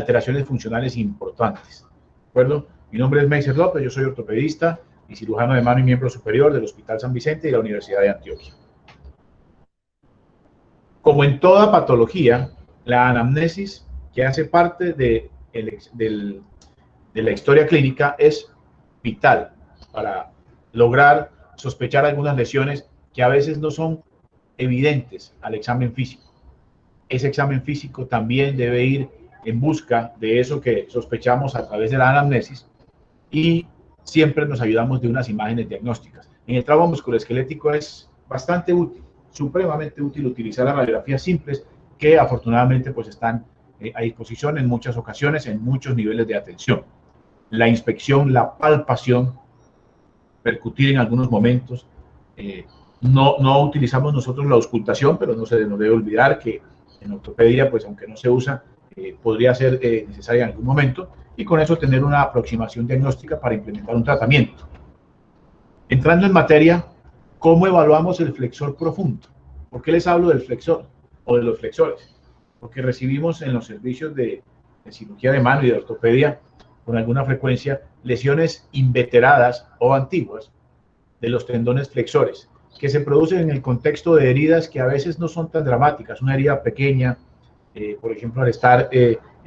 alteraciones funcionales importantes. ¿De acuerdo? Mi nombre es Meiser López, yo soy ortopedista y cirujano de mano y miembro superior del Hospital San Vicente y la Universidad de Antioquia. Como en toda patología, la anamnesis, que hace parte de la historia clínica, es vital para lograr sospechar algunas lesiones que a veces no son evidentes al examen físico. Ese examen físico también debe ir en busca de eso que sospechamos a través de la anamnesis y siempre nos ayudamos de unas imágenes diagnósticas. En el trauma musculoesquelético es bastante útil, supremamente útil utilizar las radiografías simples que afortunadamente pues están a disposición en muchas ocasiones, en muchos niveles de atención. La inspección, la palpación, percutir en algunos momentos. No utilizamos nosotros la auscultación, pero no se nos debe olvidar que en ortopedia, pues aunque no se usa, podría ser necesaria en algún momento, y con eso tener una aproximación diagnóstica para implementar un tratamiento. Entrando en materia, ¿cómo evaluamos el flexor profundo? ¿Por qué les hablo del flexor o de los flexores? Porque recibimos en los servicios de cirugía de mano y de ortopedia con alguna frecuencia lesiones inveteradas o antiguas de los tendones flexores, que se producen en el contexto de heridas que a veces no son tan dramáticas. Una herida pequeña, por ejemplo, al estar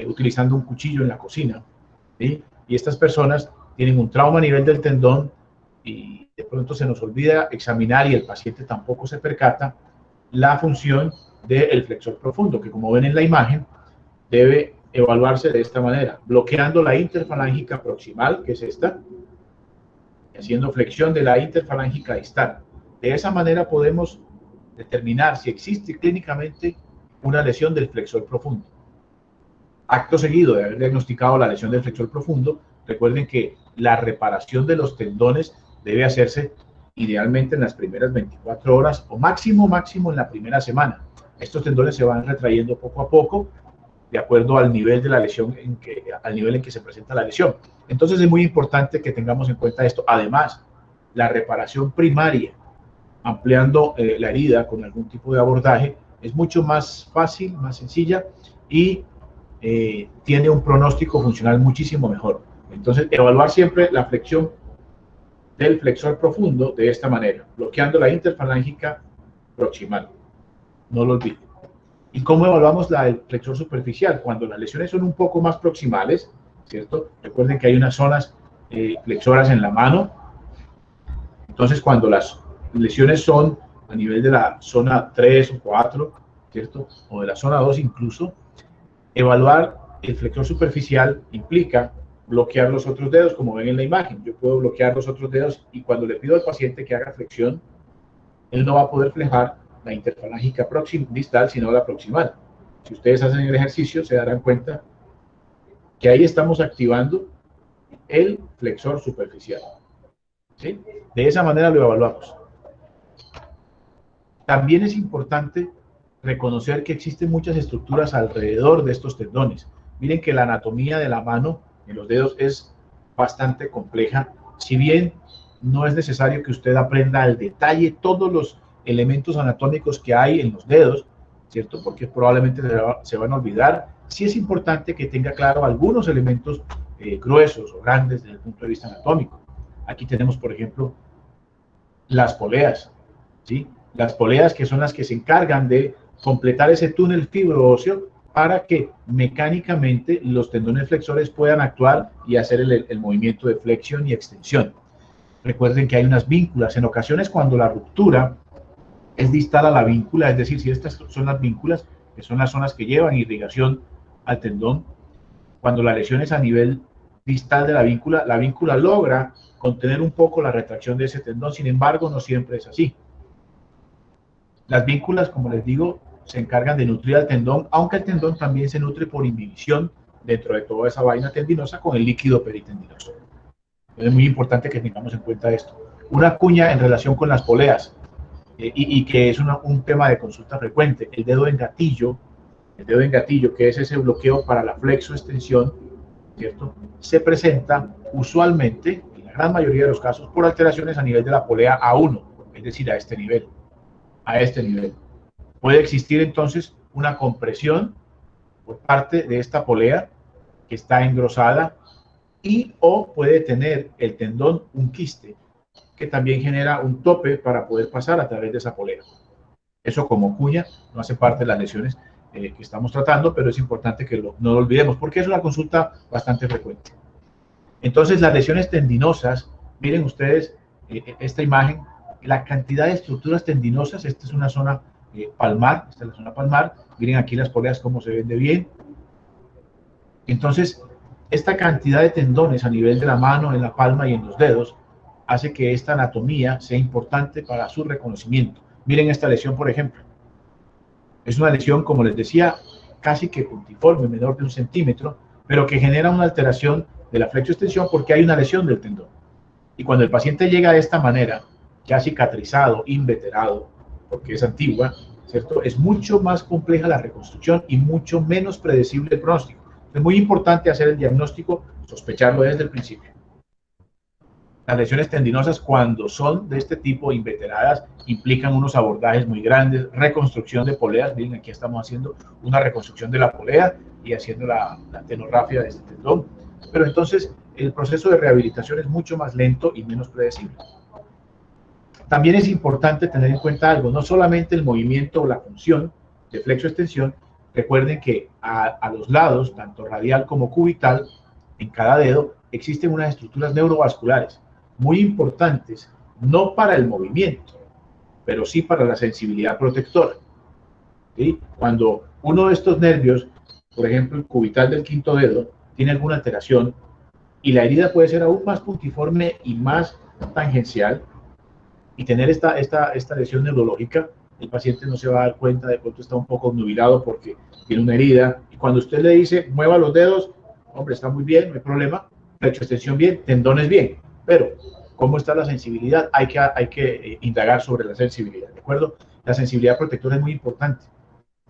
utilizando un cuchillo en la cocina, ¿sí? Y estas personas tienen un trauma a nivel del tendón y de pronto se nos olvida examinar, y el paciente tampoco se percata, la función del flexor profundo, que como ven en la imagen, debe evaluarse de esta manera, bloqueando la interfalángica proximal, que es esta, haciendo flexión de la interfalángica distal. De esa manera podemos determinar si existe clínicamente una lesión del flexor profundo. Acto seguido de haber diagnosticado la lesión del flexor profundo, recuerden que la reparación de los tendones debe hacerse idealmente en las primeras 24 horas o máximo en la primera semana. Estos tendones se van retrayendo poco a poco de acuerdo al nivel de la lesión, al nivel en que se presenta la lesión. Entonces es muy importante que tengamos en cuenta esto. Además, la reparación primaria, ampliando la herida con algún tipo de abordaje, es mucho más fácil, más sencilla y tiene un pronóstico funcional muchísimo mejor. Entonces, evaluar siempre la flexión del flexor profundo de esta manera, bloqueando la interfalángica proximal. No lo olviden. ¿Y cómo evaluamos el flexor superficial? Cuando las lesiones son un poco más proximales, ¿cierto? Recuerden que hay unas zonas flexoras en la mano. Entonces, cuando las lesiones son a nivel de la zona 3 o 4, ¿cierto? O de la zona 2 incluso, evaluar el flexor superficial implica bloquear los otros dedos, como ven en la imagen. Yo puedo bloquear los otros dedos y cuando le pido al paciente que haga flexión, él no va a poder flejar la interfalángica distal, sino la proximal. Si ustedes hacen el ejercicio, se darán cuenta que ahí estamos activando el flexor superficial. ¿Sí? De esa manera lo evaluamos. También es importante reconocer que existen muchas estructuras alrededor de estos tendones. Miren que la anatomía de la mano en los dedos es bastante compleja. Si bien no es necesario que usted aprenda al detalle todos los elementos anatómicos que hay en los dedos, ¿cierto? Porque probablemente se van a olvidar. Sí es importante que tenga claro algunos elementos gruesos o grandes desde el punto de vista anatómico. Aquí tenemos, por ejemplo, las poleas, ¿sí? Las poleas, que son las que se encargan de completar ese túnel fibro-óseo para que mecánicamente los tendones flexores puedan actuar y hacer el movimiento de flexión y extensión. Recuerden que hay unas vínculas. En ocasiones, cuando la ruptura es distal a la víncula, es decir, si estas son las vínculas, que son las zonas que llevan irrigación al tendón, cuando la lesión es a nivel distal de la víncula logra contener un poco la retracción de ese tendón. Sin embargo, no siempre es así. Las vínculas, como les digo, se encargan de nutrir al tendón, aunque el tendón también se nutre por inhibición dentro de toda esa vaina tendinosa con el líquido peritendinoso. Es muy importante que tengamos en cuenta esto. Una cuña en relación con las poleas, y que es un tema de consulta frecuente. El dedo en gatillo, que es ese bloqueo para la flexoextensión, ¿cierto? Se presenta usualmente, en la gran mayoría de los casos, por alteraciones a nivel de la polea A1, es decir, a este nivel. Puede existir entonces una compresión por parte de esta polea que está engrosada, y o puede tener el tendón un quiste, que también genera un tope para poder pasar a través de esa polea. Eso como cuña no hace parte de las lesiones que estamos tratando, pero es importante que no lo olvidemos, porque es una consulta bastante frecuente. Entonces, las lesiones tendinosas, miren ustedes esta imagen, la cantidad de estructuras tendinosas. Esta es una zona palmar, esta es la zona palmar, miren aquí las poleas cómo se ven de bien. Entonces, esta cantidad de tendones a nivel de la mano, en la palma y en los dedos, hace que esta anatomía sea importante para su reconocimiento. Miren esta lesión, por ejemplo. Es una lesión, como les decía, casi que puntiforme, menor de 1 centímetro, pero que genera una alteración de la flexoextensión porque hay una lesión del tendón. Y cuando el paciente llega de esta manera, ya cicatrizado, inveterado, porque es antigua, ¿cierto? Es mucho más compleja la reconstrucción y mucho menos predecible el pronóstico. Es muy importante hacer el diagnóstico, sospecharlo desde el principio. Las lesiones tendinosas, cuando son de este tipo, inveteradas, implican unos abordajes muy grandes, reconstrucción de poleas. Miren, aquí estamos haciendo una reconstrucción de la polea y haciendo la tenorrafia de este tendón. Pero entonces, el proceso de rehabilitación es mucho más lento y menos predecible. También es importante tener en cuenta algo, no solamente el movimiento o la función de flexo-extensión. Recuerden que a los lados, tanto radial como cubital, en cada dedo, existen unas estructuras neurovasculares muy importantes, no para el movimiento, pero sí para la sensibilidad protectora. ¿Sí? Cuando uno de estos nervios, por ejemplo el cubital del quinto dedo, tiene alguna alteración y la herida puede ser aún más puntiforme y más tangencial y tener esta lesión neurológica, el paciente no se va a dar cuenta, de pronto está un poco obnubilado porque tiene una herida, y cuando usted le dice mueva los dedos, hombre, está muy bien, no hay problema, flexo-extensión bien, tendones bien, pero ¿cómo está la sensibilidad? Hay que indagar sobre la sensibilidad, ¿de acuerdo? La sensibilidad protectora es muy importante.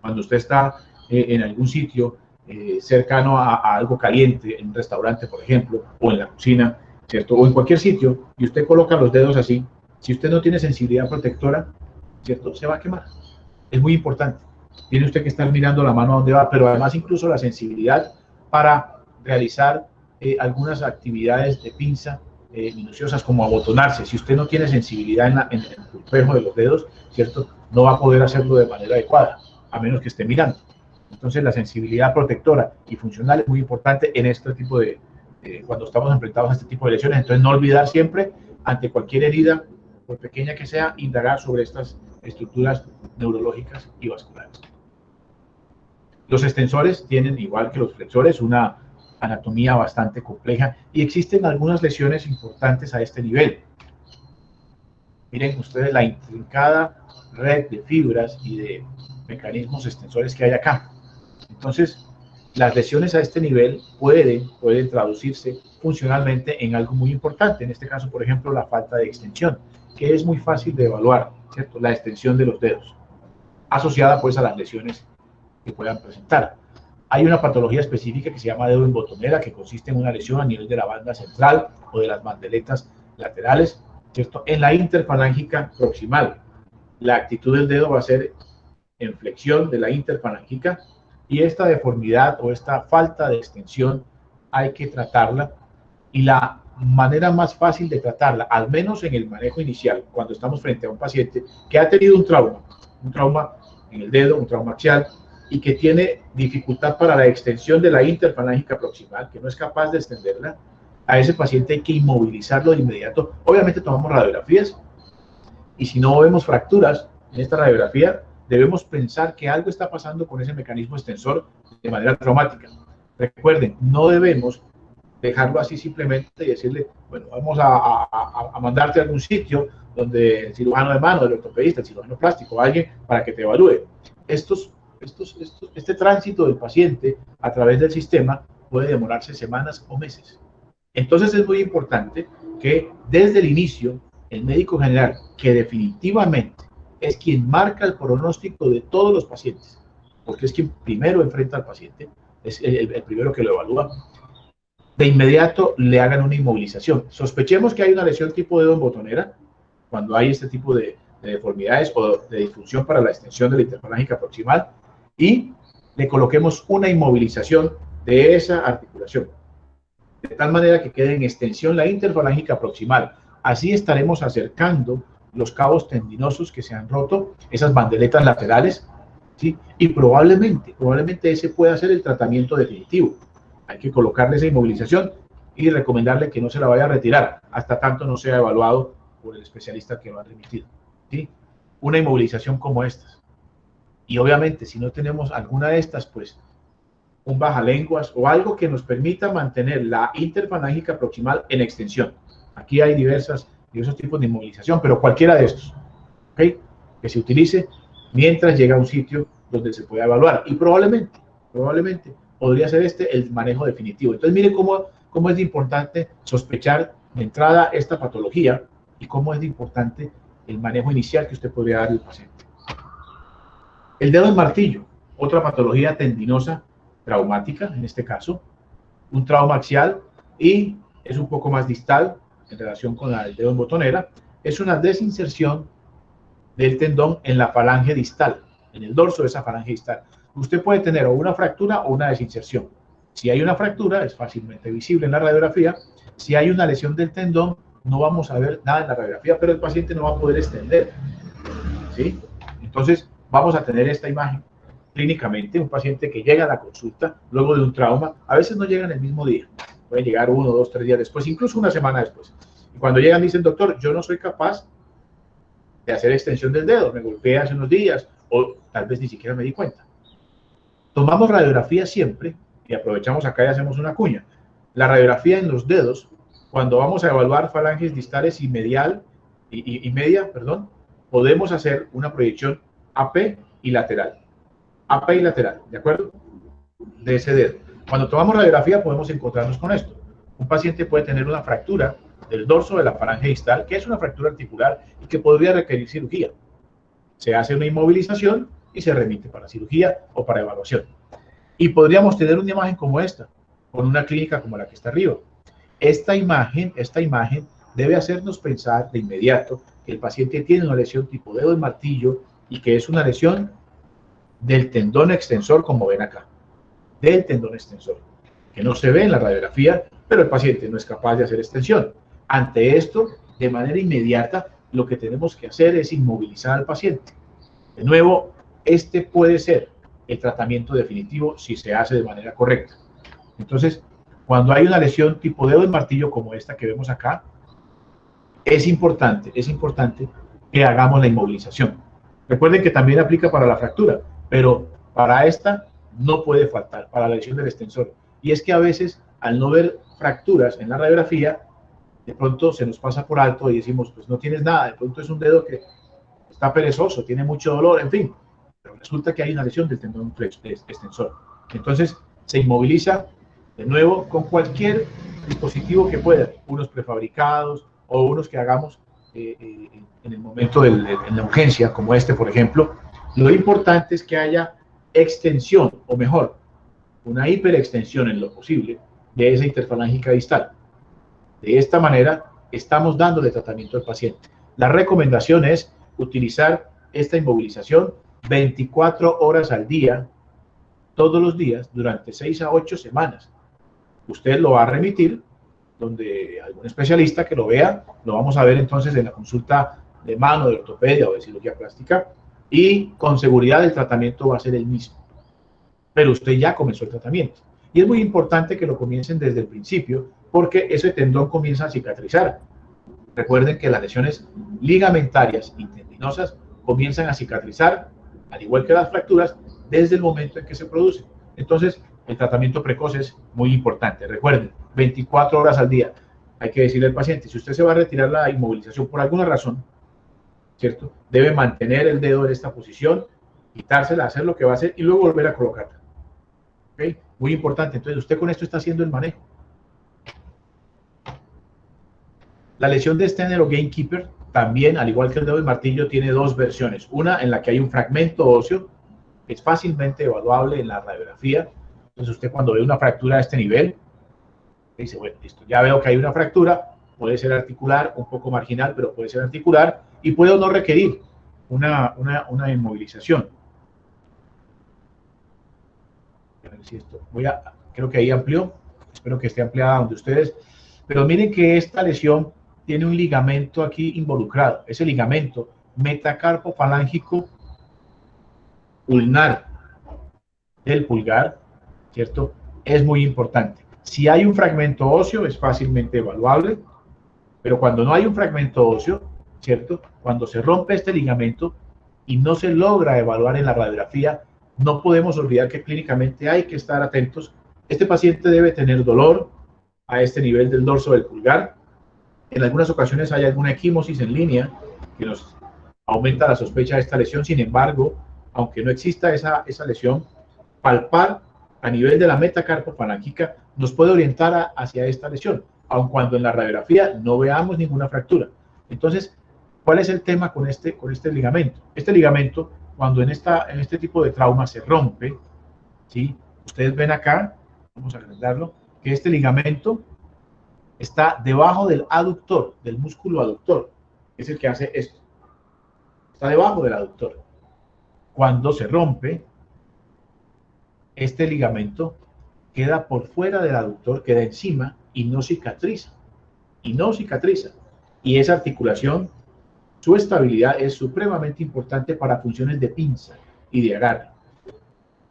Cuando usted está en algún sitio cercano a algo caliente, en un restaurante, por ejemplo, o en la cocina, ¿cierto? O en cualquier sitio, y usted coloca los dedos así, si usted no tiene sensibilidad protectora, ¿cierto? Se va a quemar. Es muy importante. Tiene usted que estar mirando la mano a dónde va, pero además incluso la sensibilidad para realizar algunas actividades de pinza minuciosas, como abotonarse. Si usted no tiene sensibilidad en el espejo de los dedos, ¿cierto? No va a poder hacerlo de manera adecuada, a menos que esté mirando. Entonces, la sensibilidad protectora y funcional es muy importante en este tipo cuando estamos enfrentados a este tipo de lesiones. Entonces, no olvidar siempre, ante cualquier herida, por pequeña que sea, indagar sobre estas estructuras neurológicas y vasculares. Los extensores tienen, igual que los flexores, una anatomía bastante compleja y existen algunas lesiones importantes a este nivel. Miren ustedes la intrincada red de fibras y de mecanismos extensores que hay acá. Entonces, las lesiones a este nivel pueden traducirse funcionalmente en algo muy importante. En este caso, por ejemplo, la falta de extensión, que es muy fácil de evaluar, ¿cierto? La extensión de los dedos, asociada pues a las lesiones que puedan presentar. Hay una patología específica que se llama dedo en botonera, que consiste en una lesión a nivel de la banda central o de las mandeletas laterales, ¿cierto? En la interfalángica proximal. La actitud del dedo va a ser en flexión de la interfalángica, y esta deformidad o esta falta de extensión hay que tratarla, y la manera más fácil de tratarla, al menos en el manejo inicial, cuando estamos frente a un paciente que ha tenido un trauma en el dedo, un trauma axial, y que tiene dificultad para la extensión de la interfalángica proximal, que no es capaz de extenderla, a ese paciente hay que inmovilizarlo de inmediato. Obviamente tomamos radiografías, y si no vemos fracturas en esta radiografía, debemos pensar que algo está pasando con ese mecanismo extensor de manera traumática. Recuerden, no debemos dejarlo así simplemente y decirle, bueno, vamos a mandarte a algún sitio donde el cirujano de mano, el ortopedista, el cirujano plástico, alguien para que te evalúe. Este tránsito del paciente a través del sistema puede demorarse semanas o meses. Entonces es muy importante que desde el inicio el médico general, que definitivamente es quien marca el pronóstico de todos los pacientes, porque es quien primero enfrenta al paciente, es el primero que lo evalúa, de inmediato le hagan una inmovilización. Sospechemos que hay una lesión tipo dedo en botonera, cuando hay este tipo de deformidades o de disfunción para la extensión de la interfalángica proximal, y le coloquemos una inmovilización de esa articulación, de tal manera que quede en extensión la interfalángica proximal. Así estaremos acercando los cabos tendinosos que se han roto, esas bandeletas laterales, ¿sí? Y probablemente ese pueda ser el tratamiento definitivo. Hay que colocarle esa inmovilización y recomendarle que no se la vaya a retirar hasta tanto no sea evaluado por el especialista que lo ha remitido, ¿sí? Una inmovilización como estas. Y obviamente, si no tenemos alguna de estas, pues un bajalenguas o algo que nos permita mantener la interfalángica proximal en extensión. Aquí hay diversos tipos de inmovilización, pero cualquiera de estos, ¿okay? Que se utilice mientras llega a un sitio donde se pueda evaluar. Y probablemente podría ser este el manejo definitivo. Entonces, mire cómo es de importante sospechar de entrada esta patología y cómo es de importante el manejo inicial que usted podría dar al paciente. El dedo en martillo, otra patología tendinosa traumática, en este caso, un trauma axial y es un poco más distal en relación con el dedo en botonera, es una desinserción del tendón en la falange distal, en el dorso de esa falange distal. Usted puede tener o una fractura o una desinserción. Si hay una fractura, es fácilmente visible en la radiografía. Si hay una lesión del tendón, no vamos a ver nada en la radiografía, pero el paciente no va a poder extender, ¿sí? Entonces, vamos a tener esta imagen clínicamente, un paciente que llega a la consulta luego de un trauma, a veces no llegan el mismo día, pueden llegar 1, 2, 3 días después, incluso una semana después. Y cuando llegan dicen, doctor, yo no soy capaz de hacer extensión del dedo, me golpeé hace unos días, o tal vez ni siquiera me di cuenta. Tomamos radiografía siempre, y aprovechamos acá y hacemos una cuña. La radiografía en los dedos, cuando vamos a evaluar falanges distales y media, podemos hacer una proyección AP y lateral. AP y lateral, ¿de acuerdo? De ese dedo. Cuando tomamos radiografía podemos encontrarnos con esto. Un paciente puede tener una fractura del dorso de la falange distal, que es una fractura articular y que podría requerir cirugía. Se hace una inmovilización y se remite para cirugía o para evaluación. Y podríamos tener una imagen como esta, con una clínica como la que está arriba. Esta imagen debe hacernos pensar de inmediato que el paciente tiene una lesión tipo dedo de martillo y que es una lesión del tendón extensor, como ven acá, del tendón extensor, que no se ve en la radiografía, pero el paciente no es capaz de hacer extensión. Ante esto, de manera inmediata, lo que tenemos que hacer es inmovilizar al paciente. De nuevo, este puede ser el tratamiento definitivo si se hace de manera correcta. Entonces, cuando hay una lesión tipo dedo de martillo como esta que vemos acá, es importante que hagamos la inmovilización. Recuerden que también aplica para la fractura, pero para esta no puede faltar, para la lesión del extensor. Y es que a veces, al no ver fracturas en la radiografía, de pronto se nos pasa por alto y decimos, pues no tienes nada, de pronto es un dedo que está perezoso, tiene mucho dolor, en fin. Pero resulta que hay una lesión del tendón extensor. Entonces, se inmoviliza de nuevo con cualquier dispositivo que pueda, unos prefabricados o unos que hagamos en el momento en la urgencia, como este, por ejemplo. Lo importante es que haya extensión, o mejor, una hiperextensión en lo posible de esa interfalángica distal. De esta manera, estamos dándole tratamiento al paciente. La recomendación es utilizar esta inmovilización 24 horas al día, todos los días, durante 6 a 8 semanas. Usted lo va a remitir donde algún especialista que lo vea, lo vamos a ver entonces en la consulta de mano, de ortopedia o de cirugía plástica, y con seguridad el tratamiento va a ser el mismo. Pero usted ya comenzó el tratamiento. Y es muy importante que lo comiencen desde el principio, porque ese tendón comienza a cicatrizar. Recuerden que las lesiones ligamentarias y tendinosas comienzan a cicatrizar, al igual que las fracturas, desde el momento en que se producen. Entonces, el tratamiento precoz es muy importante. Recuerden, 24 horas al día. Hay que decirle al paciente, si usted se va a retirar la inmovilización por alguna razón, ¿cierto? Debe mantener el dedo en esta posición, quitársela, hacer lo que va a hacer y luego volver a colocarla. ¿Okay? Muy importante. Entonces, usted con esto está haciendo el manejo. La lesión de Stener o Gatekeeper también, al igual que el dedo del martillo, tiene dos versiones. Una en la que hay un fragmento óseo, que es fácilmente evaluable en la radiografía. Entonces usted cuando ve una fractura de este nivel, dice, bueno, listo, ya veo que hay una fractura, puede ser articular, un poco marginal, pero puede ser articular, y puede o no requerir una inmovilización. A ver si esto, voy a Creo que ahí amplió, espero que esté ampliada donde ustedes, pero miren que esta lesión tiene un ligamento aquí involucrado, ese ligamento metacarpofalángico ulnar del pulgar, ¿cierto? Es muy importante. Si hay un fragmento óseo es fácilmente evaluable, pero cuando no hay un fragmento óseo, ¿cierto? Cuando se rompe este ligamento y no se logra evaluar en la radiografía, no podemos olvidar que clínicamente hay que estar atentos. Este paciente debe tener dolor a este nivel del dorso del pulgar. En algunas ocasiones hay alguna equimosis en línea que nos aumenta la sospecha de esta lesión. Sin embargo, aunque no exista esa lesión, palpar a nivel de la metacarpofalángica nos puede orientar hacia esta lesión, aun cuando en la radiografía no veamos ninguna fractura. Entonces, ¿cuál es el tema con este ligamento? Este ligamento, cuando en este tipo de trauma se rompe, ¿sí? Ustedes ven acá, vamos a agrandarlo, que este ligamento está debajo del aductor, del músculo aductor, que es el que hace esto. Está debajo del aductor. Cuando se rompe, este ligamento queda por fuera del aductor, queda encima y no cicatriza. Y esa articulación, su estabilidad es supremamente importante para funciones de pinza y de agarre.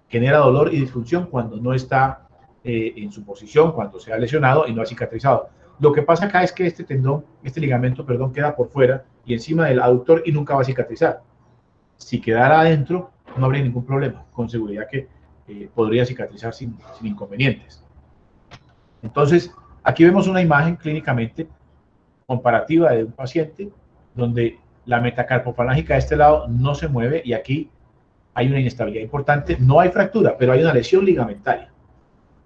Genera dolor y disfunción cuando no está en su posición, cuando se ha lesionado y no ha cicatrizado. Lo que pasa acá es que este ligamento, queda por fuera y encima del aductor y nunca va a cicatrizar. Si quedara adentro, no habría ningún problema. Con seguridad que podría cicatrizar sin inconvenientes. Entonces, aquí vemos una imagen clínicamente comparativa de un paciente donde la metacarpofalángica de este lado no se mueve y aquí hay una inestabilidad importante. No hay fractura, pero hay una lesión ligamentaria.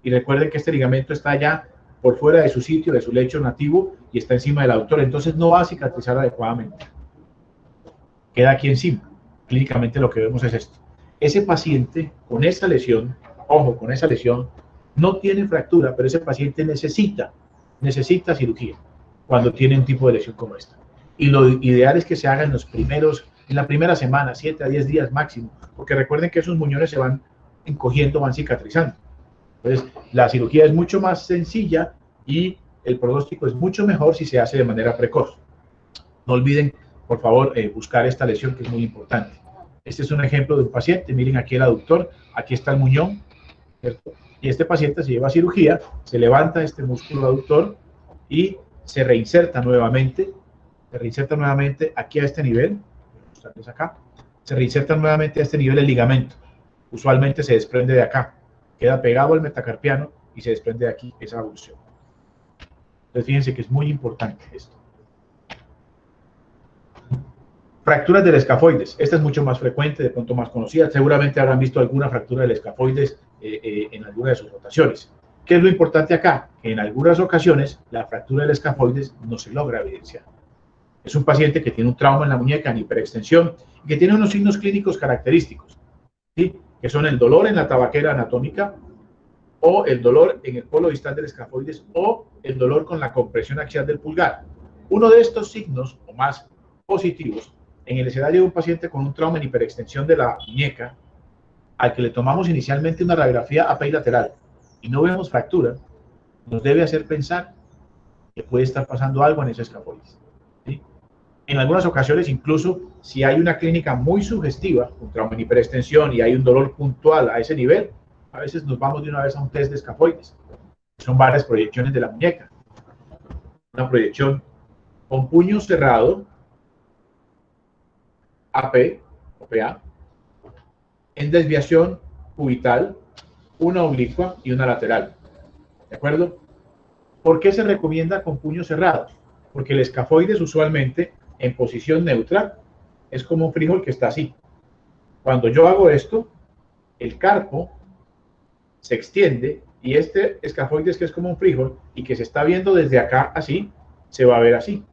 Y recuerden que este ligamento está ya por fuera de su sitio, de su lecho nativo y está encima del aductor, entonces no va a cicatrizar adecuadamente. Queda aquí encima. Clínicamente lo que vemos es esto. Ese paciente con esa lesión, ojo, con esa lesión, no tiene fractura, pero ese paciente necesita cirugía cuando tiene un tipo de lesión como esta. Y lo ideal es que se haga en la primera semana, 7 a 10 días máximo, porque recuerden que esos muñones se van encogiendo, van cicatrizando. Entonces, la cirugía es mucho más sencilla y el pronóstico es mucho mejor si se hace de manera precoz. No olviden, por favor, buscar esta lesión que es muy importante. Este es un ejemplo de un paciente, miren aquí el aductor, aquí está el muñón, ¿cierto? Y este paciente se lleva a cirugía, se levanta este músculo aductor y se reinserta nuevamente aquí a este nivel, acá, se reinserta nuevamente a este nivel el ligamento. Usualmente se desprende de acá, queda pegado al metacarpiano y se desprende de aquí esa avulsión. Entonces fíjense que es muy importante esto. Fracturas del escafoides. Esta es mucho más frecuente, de pronto más conocida. Seguramente habrán visto alguna fractura del escafoides en alguna de sus rotaciones. ¿Qué es lo importante acá? Que en algunas ocasiones la fractura del escafoides no se logra evidenciar. Es un paciente que tiene un trauma en la muñeca en hiperextensión y que tiene unos signos clínicos característicos, ¿sí? Que son el dolor en la tabaquera anatómica o el dolor en el polo distal del escafoides o el dolor con la compresión axial del pulgar. Uno de estos signos o más positivos en el escenario de un paciente con un trauma en hiperextensión de la muñeca, al que le tomamos inicialmente una radiografía apilateral y no vemos fractura, nos debe hacer pensar que puede estar pasando algo en ese escafoides, ¿sí? En algunas ocasiones, incluso si hay una clínica muy sugestiva, un trauma en hiperextensión y hay un dolor puntual a ese nivel, a veces nos vamos de una vez a un test de escafoides. Son varias proyecciones de la muñeca. Una proyección con puño cerrado, AP, o PA, en desviación cubital, una oblicua y una lateral. ¿De acuerdo? ¿Por qué se recomienda con puño cerrado? Porque el escafoides usualmente en posición neutra es como un frijol que está así. Cuando yo hago esto, el carpo se extiende y este escafoides que es como un frijol y que se está viendo desde acá así, se va a ver así.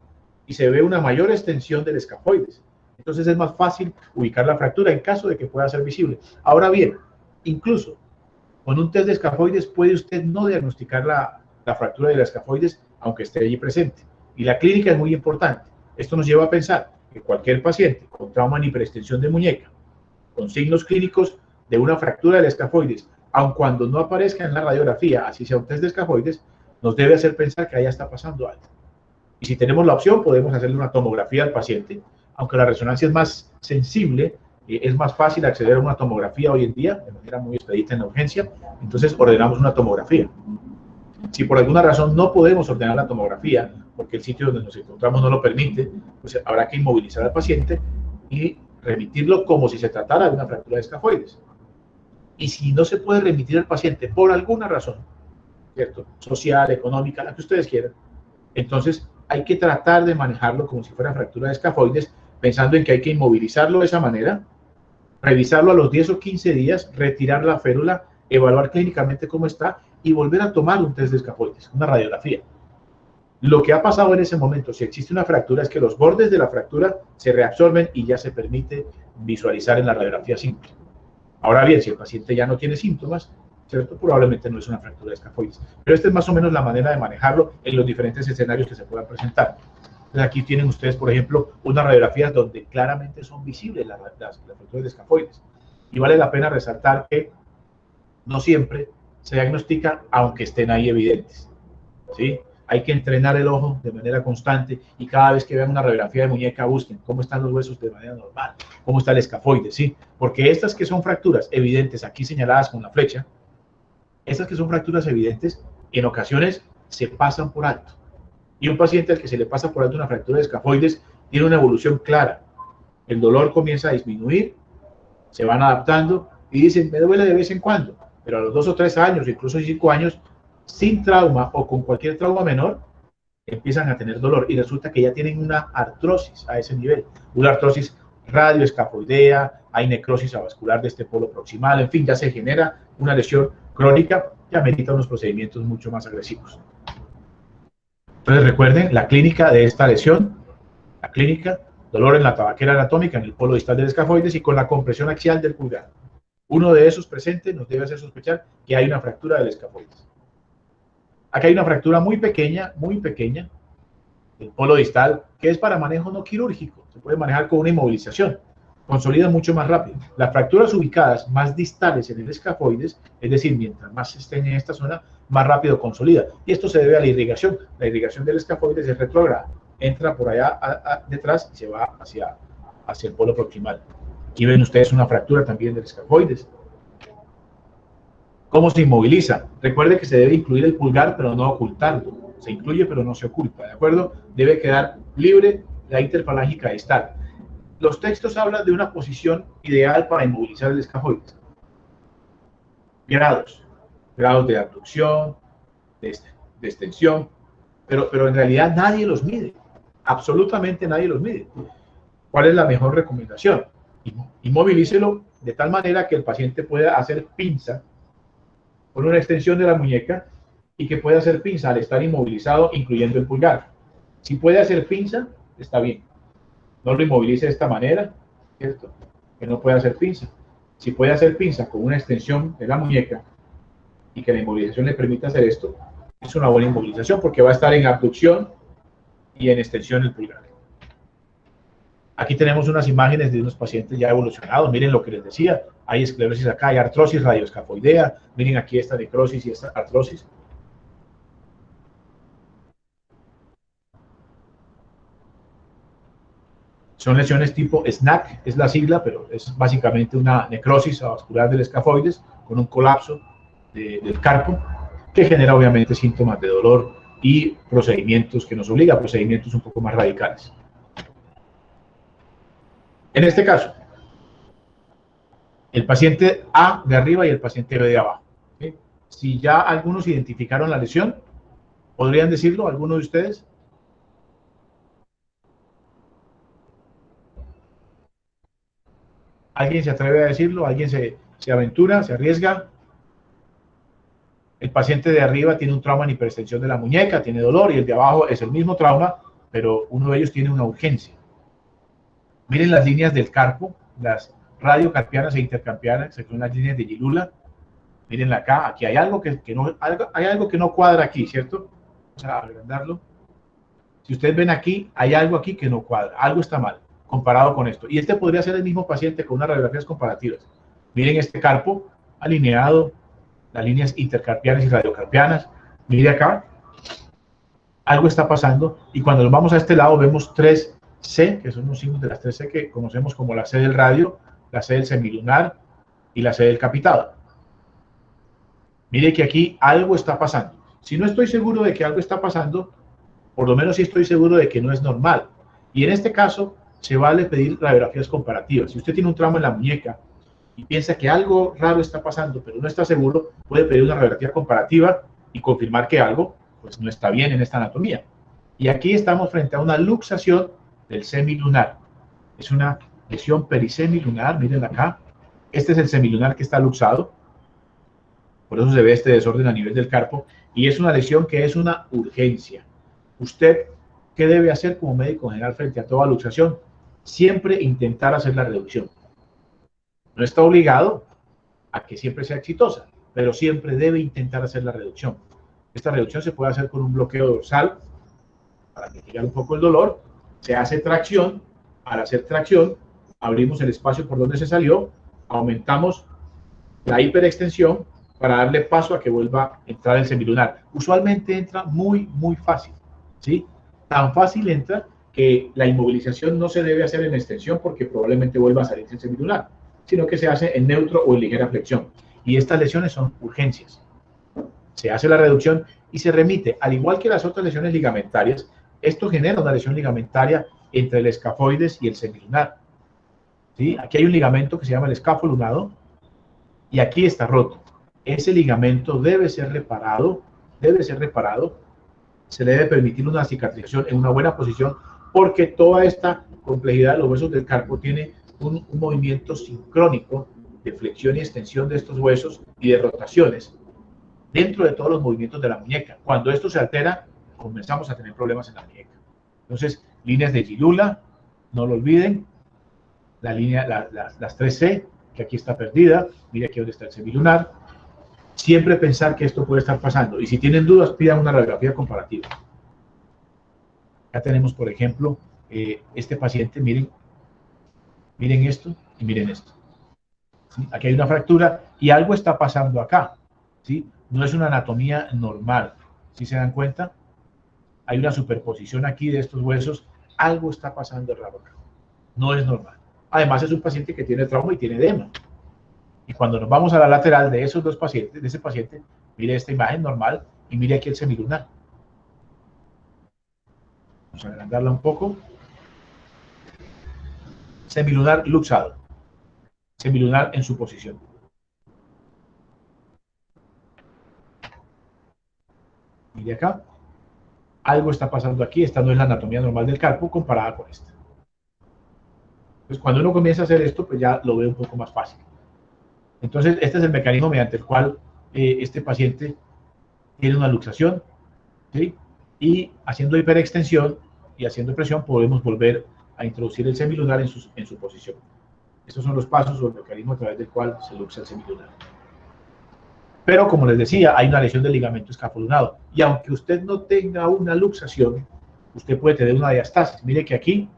Y se ve una mayor extensión del escafoides. Entonces es más fácil ubicar la fractura en caso de que pueda ser visible. Ahora bien, incluso con un test de escafoides puede usted no diagnosticar la fractura del escafoides aunque esté allí presente. Y la clínica es muy importante. Esto nos lleva a pensar que cualquier paciente con trauma en hiperextensión de muñeca, con signos clínicos de una fractura del escafoides aun cuando no aparezca en la radiografía, así sea un test de escafoides, nos debe hacer pensar que allá está pasando algo. Y si tenemos la opción, podemos hacerle una tomografía al paciente, aunque la resonancia es más sensible, es más fácil acceder a una tomografía hoy en día, de manera muy expedita en la urgencia, entonces ordenamos una tomografía. Si por alguna razón no podemos ordenar la tomografía, porque el sitio donde nos encontramos no lo permite, pues habrá que inmovilizar al paciente y remitirlo como si se tratara de una fractura de escafoides. Y si no se puede remitir al paciente por alguna razón, ¿cierto? Social, económica, la que ustedes quieran, entonces hay que tratar de manejarlo como si fuera fractura de escafoides, pensando en que hay que inmovilizarlo de esa manera, revisarlo a los 10 o 15 días, retirar la férula, evaluar clínicamente cómo está y volver a tomar un test de escafoides, una radiografía. Lo que ha pasado en ese momento, si existe una fractura, es que los bordes de la fractura se reabsorben y ya se permite visualizar en la radiografía simple. Ahora bien, si el paciente ya no tiene síntomas, ¿cierto? Probablemente no es una fractura de escafoides. Pero esta es más o menos la manera de manejarlo en los diferentes escenarios que se puedan presentar. Entonces aquí tienen ustedes, por ejemplo, unas radiografías donde claramente son visibles las fracturas de escafoides. Y vale la pena resaltar que no siempre se diagnostica aunque estén ahí evidentes, ¿sí? Hay que entrenar el ojo de manera constante y cada vez que vean una radiografía de muñeca busquen cómo están los huesos de manera normal, cómo está el escafoide, ¿sí? Porque estas que son fracturas evidentes, aquí señaladas con la flecha, estas que son fracturas evidentes, en ocasiones se pasan por alto. Y un paciente al que se le pasa por alto una fractura de escafoides tiene una evolución clara. El dolor comienza a disminuir, se van adaptando y dicen, me duele de vez en cuando, pero a los 2 o 3 años, incluso 5 años, sin trauma o con cualquier trauma menor, empiezan a tener dolor y resulta que ya tienen una artrosis a ese nivel, una artrosis radioescafoidea, hay necrosis avascular de este polo proximal, en fin, ya se genera una lesión crónica que amerita unos procedimientos mucho más agresivos. Entonces recuerden la clínica de esta lesión, la clínica, dolor en la tabaquera anatómica, en el polo distal del escafoides y con la compresión axial del pulgar. Uno de esos presentes nos debe hacer sospechar que hay una fractura del escafoides. Aquí hay una fractura muy pequeña, del polo distal, que es para manejo no quirúrgico. Se puede manejar con una inmovilización. Consolida mucho más rápido. Las fracturas ubicadas más distales en el escafoides, es decir, mientras más estén en esta zona, más rápido consolida. Y esto se debe a la irrigación. La irrigación del escafoides es retrógrada. Entra por allá detrás y se va hacia el polo proximal. Aquí ven ustedes una fractura también del escafoides. ¿Cómo se inmoviliza? Recuerde que se debe incluir el pulgar, pero no ocultarlo. Se incluye, pero no se oculta, ¿de acuerdo? Debe quedar libre la interfalángica distal. Los textos hablan de una posición ideal para inmovilizar el escafoides. Grados de abducción, de extensión, pero en realidad nadie los mide. Absolutamente nadie los mide. ¿Cuál es la mejor recomendación? Inmovilícelo de tal manera que el paciente pueda hacer pinza con una extensión de la muñeca y que pueda hacer pinza al estar inmovilizado, incluyendo el pulgar. Si puede hacer pinza, está bien. No lo inmovilice de esta manera, ¿cierto? Que no puede hacer pinza. Si puede hacer pinza con una extensión de la muñeca y que la inmovilización le permita hacer esto, es una buena inmovilización porque va a estar en abducción y en extensión el pulgar. Aquí tenemos unas imágenes de unos pacientes ya evolucionados. Miren lo que les decía. Hay esclerosis acá, hay artrosis radioescafoidea. Miren aquí esta necrosis y esta artrosis. Son lesiones tipo SNAC, es la sigla, pero es básicamente una necrosis avascular del escafoides con un colapso del carpo que genera obviamente síntomas de dolor y procedimientos que nos obliga a procedimientos un poco más radicales. En este caso, el paciente A de arriba y el paciente B de abajo. ¿Sí? Si ya algunos identificaron la lesión, ¿podrían decirlo alguno de ustedes? ¿Alguien se atreve a decirlo? ¿Alguien se aventura, se arriesga? El paciente de arriba tiene un trauma en hiperextensión de la muñeca, tiene dolor, y el de abajo es el mismo trauma, pero uno de ellos tiene una urgencia. Miren las líneas del carpo, las radiocarpianas e intercarpianas, que son las líneas de Gilula. Mírenla acá, aquí hay algo que no cuadra aquí, ¿cierto? Vamos a agrandarlo. Si ustedes ven aquí, hay algo aquí que no cuadra, algo está mal comparado con esto. Y este podría ser el mismo paciente con unas radiografías comparativas. Miren este carpo alineado, las líneas intercarpianas y radiocarpianas. Mire acá, algo está pasando, y cuando nos vamos a este lado vemos 3C, que son los signos de las 3C que conocemos como la C del radio, la C del semilunar y la C del capitado. Mire que aquí algo está pasando. Si no estoy seguro de que algo está pasando, por lo menos sí estoy seguro de que no es normal. Y en este caso, se vale pedir radiografías comparativas. Si usted tiene un trauma en la muñeca y piensa que algo raro está pasando, pero no está seguro, puede pedir una radiografía comparativa y confirmar que algo pues no está bien en esta anatomía. Y aquí estamos frente a una luxación del semilunar. Es una lesión perisemilunar, miren acá. Este es el semilunar que está luxado. Por eso se ve este desorden a nivel del carpo. Y es una lesión que es una urgencia. Usted, ¿qué debe hacer como médico general frente a toda luxación? Siempre intentar hacer la reducción. No está obligado a que siempre sea exitosa, pero siempre debe intentar hacer la reducción. Esta reducción se puede hacer con un bloqueo dorsal para mitigar un poco el dolor. Se hace tracción. Al hacer tracción, abrimos el espacio por donde se salió, aumentamos la hiperextensión para darle paso a que vuelva a entrar el semilunar. Usualmente entra muy fácil, ¿sí? Tan fácil entra que la inmovilización no se debe hacer en extensión porque probablemente vuelva a salir el semilunar, sino que se hace en neutro o en ligera flexión. Y estas lesiones son urgencias. Se hace la reducción y se remite, al igual que las otras lesiones ligamentarias. Esto genera una lesión ligamentaria entre el escafoides y el semilunar, ¿sí? Aquí hay un ligamento que se llama el escafolunado y aquí está roto. Ese ligamento debe ser reparado, se le debe permitir una cicatrización en una buena posición porque toda esta complejidad de los huesos del carpo tiene un movimiento sincrónico de flexión y extensión de estos huesos y de rotaciones dentro de todos los movimientos de la muñeca. Cuando esto se altera, comenzamos a tener problemas en la muñeca. Entonces, líneas de Gilula, no lo olviden, la línea, las 3C, que aquí está perdida, mire aquí donde está el semilunar. Siempre pensar que esto puede estar pasando. Y si tienen dudas, pidan una radiografía comparativa. Acá tenemos, por ejemplo, este paciente, miren esto y miren esto. ¿Sí? Aquí hay una fractura y algo está pasando acá, ¿sí? No es una anatomía normal. ¿Sí se dan cuenta? Hay una superposición aquí de estos huesos. Algo está pasando raro acá. No es normal. Además, es un paciente que tiene trauma y tiene edema. Y cuando nos vamos a la lateral de esos dos pacientes, de ese paciente, mire esta imagen normal y mire aquí el semilunar. Vamos a agrandarla un poco. Semilunar luxado. Semilunar en su posición. Mire acá. Algo está pasando aquí. Esta no es la anatomía normal del carpo comparada con esta. Entonces, cuando uno comienza a hacer esto, pues ya lo ve un poco más fácil. Entonces, este es el mecanismo mediante el cual este paciente tiene una luxación, ¿sí? Y haciendo hiperextensión y haciendo presión podemos volver a introducir el semilunar en su posición. Estos son los pasos o el mecanismo a través del cual se luxa el semilunar. Pero como les decía, hay una lesión del ligamento escafolunado. Y aunque usted no tenga una luxación, usted puede tener una diastasis. Mire que aquí,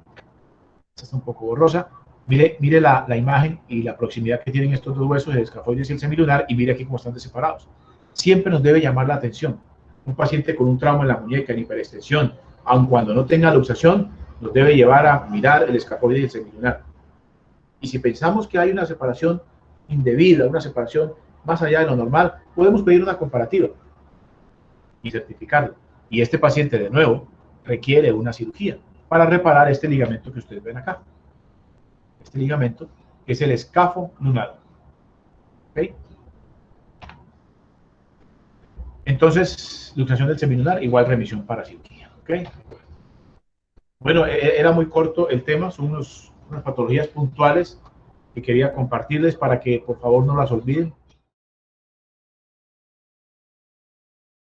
esta está un poco borrosa, mire la imagen y la proximidad que tienen estos dos huesos, el escafoides y el semilunar, y mire aquí cómo están separados. Siempre nos debe llamar la atención. Un paciente con un trauma en la muñeca, en hiperextensión, aun cuando no tenga luxación, nos debe llevar a mirar el escafoide y el semilunar. Y si pensamos que hay una separación indebida, una separación más allá de lo normal, podemos pedir una comparativa y certificarlo. Y este paciente, de nuevo, requiere una cirugía para reparar este ligamento que ustedes ven acá. Este ligamento es el escafolunado. ¿Okay? Entonces, luxación del semilunar igual remisión para cirugía. ¿Okay? Bueno, era muy corto el tema, son unas patologías puntuales que quería compartirles para que por favor no las olviden.